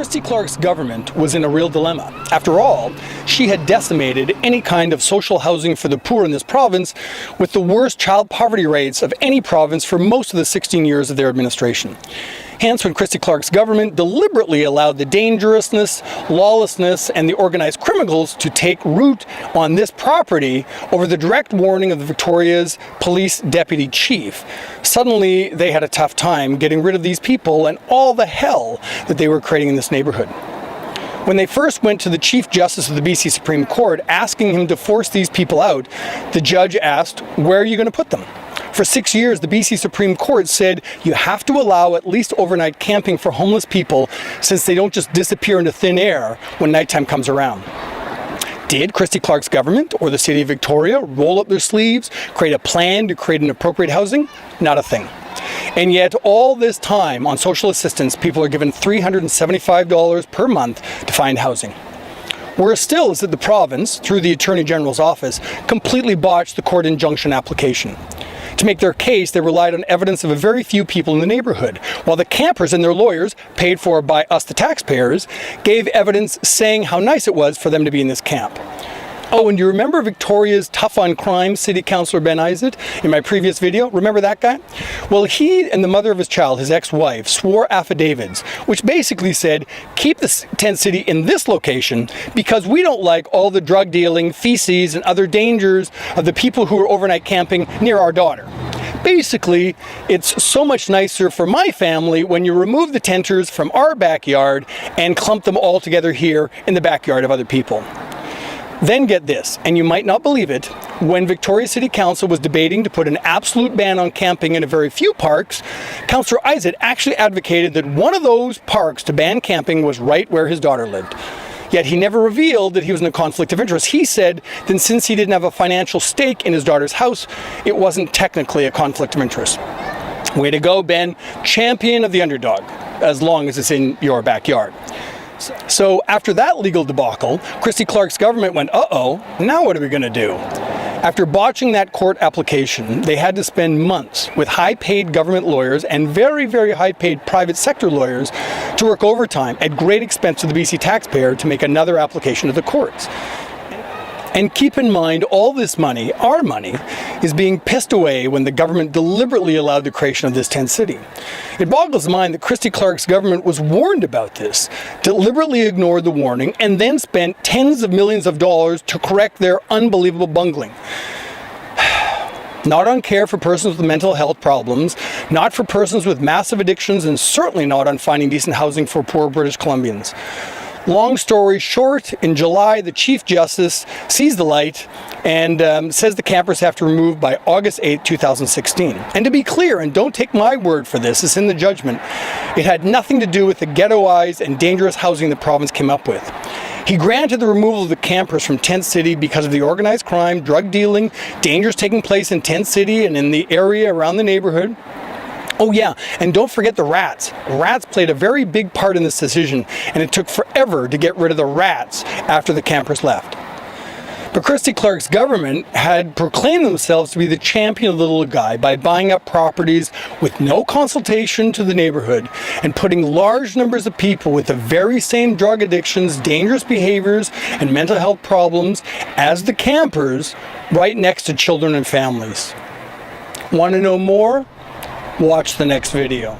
Christy Clark's government was in a real dilemma. After all, she had decimated any kind of social housing for the poor in this province with the worst child poverty rates of any province for most of the 16 years of their administration. Hence, when Christy Clark's government deliberately allowed the dangerousness, lawlessness, and the organized criminals to take root on this property over the direct warning of the Victoria's police deputy chief, suddenly they had a tough time getting rid of these people and all the hell that they were creating in this neighborhood. When they first went to the Chief Justice of the BC Supreme Court asking him to force these people out, the judge asked, "Where are you going to put them?" For 6 years, the BC Supreme Court said you have to allow at least overnight camping for homeless people since they don't just disappear into thin air when nighttime comes around. Did Christy Clark's government or the City of Victoria roll up their sleeves, create a plan to create an appropriate housing? Not a thing. And yet all this time on social assistance, people are given $375 per month to find housing. Worse still is that the province, through the Attorney General's office, completely botched the court injunction application. To make their case, they relied on evidence of a very few people in the neighborhood, while the campers and their lawyers, paid for by us the taxpayers, gave evidence saying how nice it was for them to be in this camp. Oh, and do you remember Victoria's tough on crime city councillor Ben Isaac in my previous video? Remember that guy? Well, he and the mother of his child, his ex-wife, swore affidavits, which basically said, keep the tent city in this location because we don't like all the drug dealing, feces, and other dangers of the people who are overnight camping near our daughter. Basically, it's so much nicer for my family when you remove the tenters from our backyard and clump them all together here in the backyard of other people. Then get this, and you might not believe it, when Victoria City Council was debating to put an absolute ban on camping in a very few parks, Councillor Isaac actually advocated that one of those parks to ban camping was right where his daughter lived. Yet he never revealed that he was in a conflict of interest. He said that since he didn't have a financial stake in his daughter's house, it wasn't technically a conflict of interest. Way to go, Ben. Champion of the underdog, as long as it's in your backyard. So after that legal debacle, Christy Clark's government went, uh-oh, now what are we going to do? After botching that court application, they had to spend months with high-paid government lawyers and very, very high-paid private sector lawyers to work overtime at great expense to the BC taxpayer to make another application to the courts. And keep in mind, all this money, our money, is being pissed away when the government deliberately allowed the creation of this tent city. It boggles the mind that Christy Clark's government was warned about this, deliberately ignored the warning, and then spent tens of millions of dollars to correct their unbelievable bungling. Not on care for persons with mental health problems, not for persons with massive addictions, and certainly not on finding decent housing for poor British Columbians. Long story short, in July, the Chief Justice sees the light and says the campers have to remove by August 8, 2016. And to be clear, and don't take my word for this, it's in the judgment, it had nothing to do with the ghettoized and dangerous housing the province came up with. He granted the removal of the campers from Tent City because of the organized crime, drug dealing, dangers taking place in Tent City and in the area around the neighborhood. Oh yeah, and don't forget the rats. Rats played a very big part in this decision, and it took forever to get rid of the rats after the campers left. But Christy Clark's government had proclaimed themselves to be the champion of the little guy by buying up properties with no consultation to the neighborhood and putting large numbers of people with the very same drug addictions, dangerous behaviors, and mental health problems as the campers right next to children and families. Want to know more? Watch the next video.